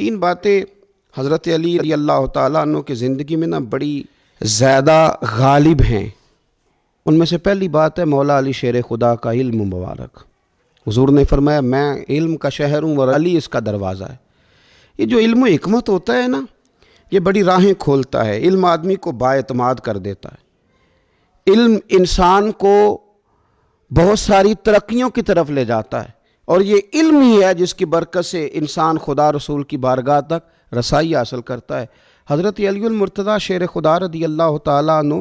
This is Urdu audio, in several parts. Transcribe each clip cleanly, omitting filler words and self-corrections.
تین باتیں حضرت علی رضی اللہ تعالیٰ عنہ کی زندگی میں بڑی زیادہ غالب ہیں۔ ان میں سے پہلی بات ہے مولا علی شیر خدا کا علم مبارک۔ حضور نے فرمایا میں علم کا شہر ہوں اور علی اس کا دروازہ ہے۔ یہ جو علم و حکمت ہوتا ہے نا، یہ بڑی راہیں کھولتا ہے۔ علم آدمی کو بااعتماد کر دیتا ہے۔ علم انسان کو بہت ساری ترقیوں کی طرف لے جاتا ہے، اور یہ علم ہی ہے جس کی برکت سے انسان خدا رسول کی بارگاہ تک رسائی حاصل کرتا ہے۔ حضرت علی المرتضیٰ شیر خدا رضی اللہ تعالیٰ عنہ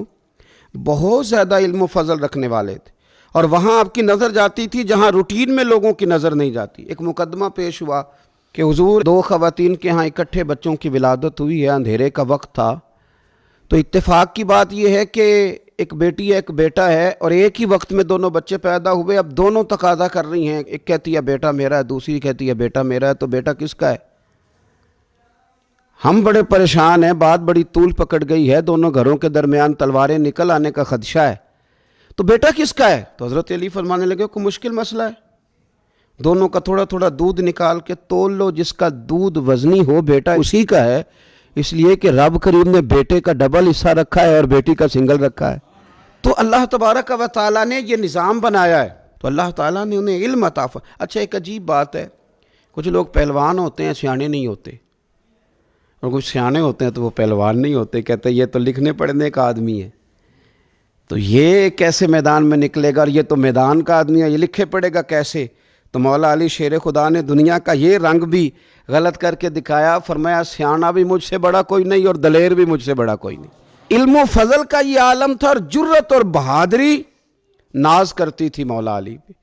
بہت زیادہ علم و فضل رکھنے والے تھے، اور وہاں آپ کی نظر جاتی تھی جہاں روٹین میں لوگوں کی نظر نہیں جاتی۔ ایک مقدمہ پیش ہوا کہ حضور دو خواتین کے ہاں اکٹھے بچوں کی ولادت ہوئی ہے، اندھیرے کا وقت تھا، تو اتفاق کی بات یہ ہے کہ ایک بیٹی ہے ایک بیٹا ہے، اور ایک ہی وقت میں دونوں بچے پیدا ہوئے۔ اب دونوں تقاضا کر رہی ہیں، ایک کہتی ہے بیٹا میرا ہے، دوسری کہتی ہے بیٹا میرا ہے، تو بیٹا کس کا ہے؟ ہم بڑے پریشان ہیں، بات بڑی طول پکڑ گئی ہے، دونوں گھروں کے درمیان تلواریں نکل آنے کا خدشہ ہے، تو بیٹا کس کا ہے؟ تو حضرت علی فرمانے لگے کوئی مشکل مسئلہ ہے، دونوں کا تھوڑا تھوڑا دودھ نکال کے تول لو، جس کا دودھ وزنی ہو بیٹا اسی کا ہے، اس لیے کہ رب کریم نے بیٹے کا ڈبل حصہ رکھا ہے اور بیٹی کا سنگل رکھا ہے۔ تو اللہ تبارک و تعالیٰ نے یہ نظام بنایا ہے، تو اللہ تعالیٰ نے انہیں علم عطا فرمایا۔ اچھا ایک عجیب بات ہے، کچھ لوگ پہلوان ہوتے ہیں سیانے نہیں ہوتے، اور کچھ سیانے ہوتے ہیں تو وہ پہلوان نہیں ہوتے، کہتے ہیں یہ تو لکھنے پڑھنے کا آدمی ہے، تو یہ کیسے میدان میں نکلے گا، اور یہ تو میدان کا آدمی ہے، یہ لکھے پڑھے گا کیسے؟ تو مولا علی شیر خدا نے دنیا کا یہ رنگ بھی غلط کر کے دکھایا، فرمایا سیانا بھی مجھ سے بڑا کوئی نہیں اور دلیر بھی مجھ سے بڑا کوئی نہیں۔ علم و فضل کا یہ عالم تھا، اور جرت اور بہادری ناز کرتی تھی مولا علی پہ۔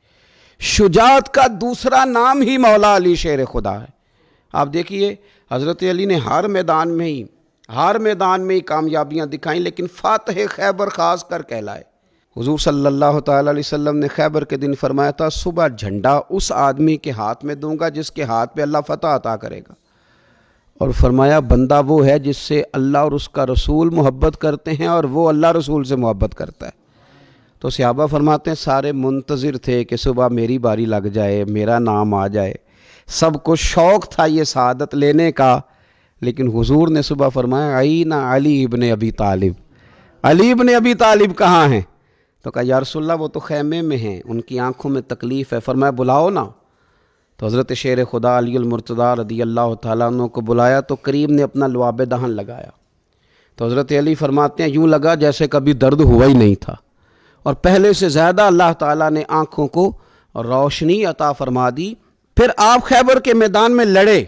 شجاعت کا دوسرا نام ہی مولا علی شیر خدا ہے۔ آپ دیکھیے حضرت علی نے ہر میدان میں ہی کامیابیاں دکھائیں، لیکن فاتح خیبر خاص کر کہلائے۔ حضور صلی اللہ تعالیٰ علیہ وسلم نے خیبر کے دن فرمایا تھا صبح جھنڈا اس آدمی کے ہاتھ میں دوں گا جس کے ہاتھ پہ اللہ فتح عطا کرے گا، اور فرمایا بندہ وہ ہے جس سے اللہ اور اس کا رسول محبت کرتے ہیں اور وہ اللہ رسول سے محبت کرتا ہے۔ تو صحابہ فرماتے ہیں سارے منتظر تھے کہ صبح میری باری لگ جائے، میرا نام آ جائے، سب کو شوق تھا یہ سعادت لینے کا، لیکن حضور نے صبح فرمایا عین علی ابن ابی طالب، علی ابن ابی طالب کہاں ہیں؟ تو کہا یا رسول اللہ وہ تو خیمے میں ہیں، ان کی آنکھوں میں تکلیف ہے۔ فرمایا بلاؤ نا۔ تو حضرت شیر خدا علی المرتضیٰ رضی اللہ تعالیٰ عنہ کو بلایا، تو کریم نے اپنا لعاب دہن لگایا، تو حضرت علی فرماتے ہیں یوں لگا جیسے کبھی درد ہوا ہی نہیں تھا، اور پہلے سے زیادہ اللہ تعالیٰ نے آنکھوں کو روشنی عطا فرما دی۔ پھر آپ خیبر کے میدان میں لڑے،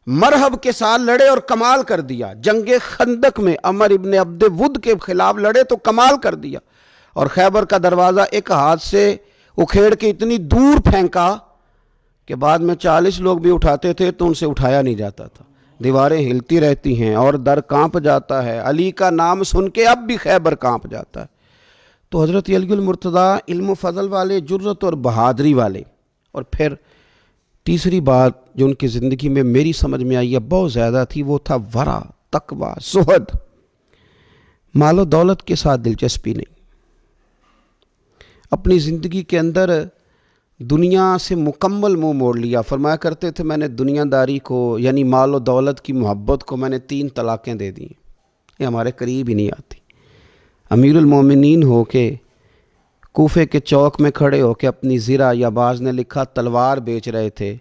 مرحب کے ساتھ لڑے اور کمال کر دیا۔ جنگ خندق میں عمر ابن عبد ود کے خلاف لڑے تو کمال کر دیا، اور خیبر کا دروازہ ایک ہاتھ سے اکھیڑ کے اتنی دور پھینکا کہ بعد میں 40 لوگ بھی اٹھاتے تھے تو ان سے اٹھایا نہیں جاتا تھا، دیواریں ہلتی رہتی ہیں اور در کانپ جاتا ہے، علی کا نام سن کے اب بھی خیبر کانپ جاتا ہے۔ تو حضرت علی المرتضیٰ علم و فضل والے، جرت اور بہادری والے۔ اور پھر تیسری بات جو ان کی زندگی میں میری سمجھ میں آئی ہے بہت زیادہ تھی، وہ تھا ورع، تقوی، زہد۔ مال و دولت کے ساتھ دلچسپی نہیں، اپنی زندگی کے اندر دنیا سے مکمل منہ موڑ لیا۔ فرمایا کرتے تھے میں نے دنیا داری کو یعنی مال و دولت کی محبت کو میں نے 3 طلاقیں دے دیں، یہ ہمارے قریب ہی نہیں آتی۔ امیر المومنین ہو کے کوفے کے چوک میں کھڑے ہو کے اپنی زرہ، یا بعض نے لکھا تلوار بیچ رہے تھے،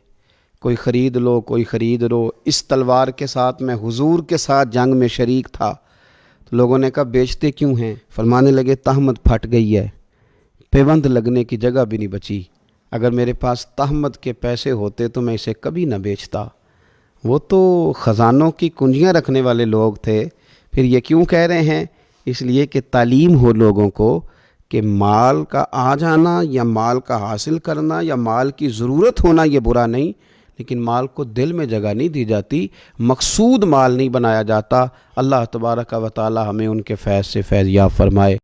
کوئی خرید لو کوئی خرید لو، اس تلوار کے ساتھ میں حضور کے ساتھ جنگ میں شریک تھا۔ تو لوگوں نے کہا بیچتے کیوں ہیں؟ فرمانے لگے تہمت پھٹ گئی ہے، پیوند لگنے کی جگہ بھی نہیں بچی، اگر میرے پاس تہمت کے پیسے ہوتے تو میں اسے کبھی نہ بیچتا۔ وہ تو خزانوں کی کنجیاں رکھنے والے لوگ تھے، پھر یہ کیوں کہہ رہے ہیں؟ اس لیے کہ تعلیم ہو لوگوں کو کہ مال کا آ جانا یا مال کا حاصل کرنا یا مال کی ضرورت ہونا یہ برا نہیں، لیکن مال کو دل میں جگہ نہیں دی جاتی، مقصود مال نہیں بنایا جاتا۔ اللہ تبارک و تعالی ہمیں ان کے فیض سے فیض یاب فرمائے۔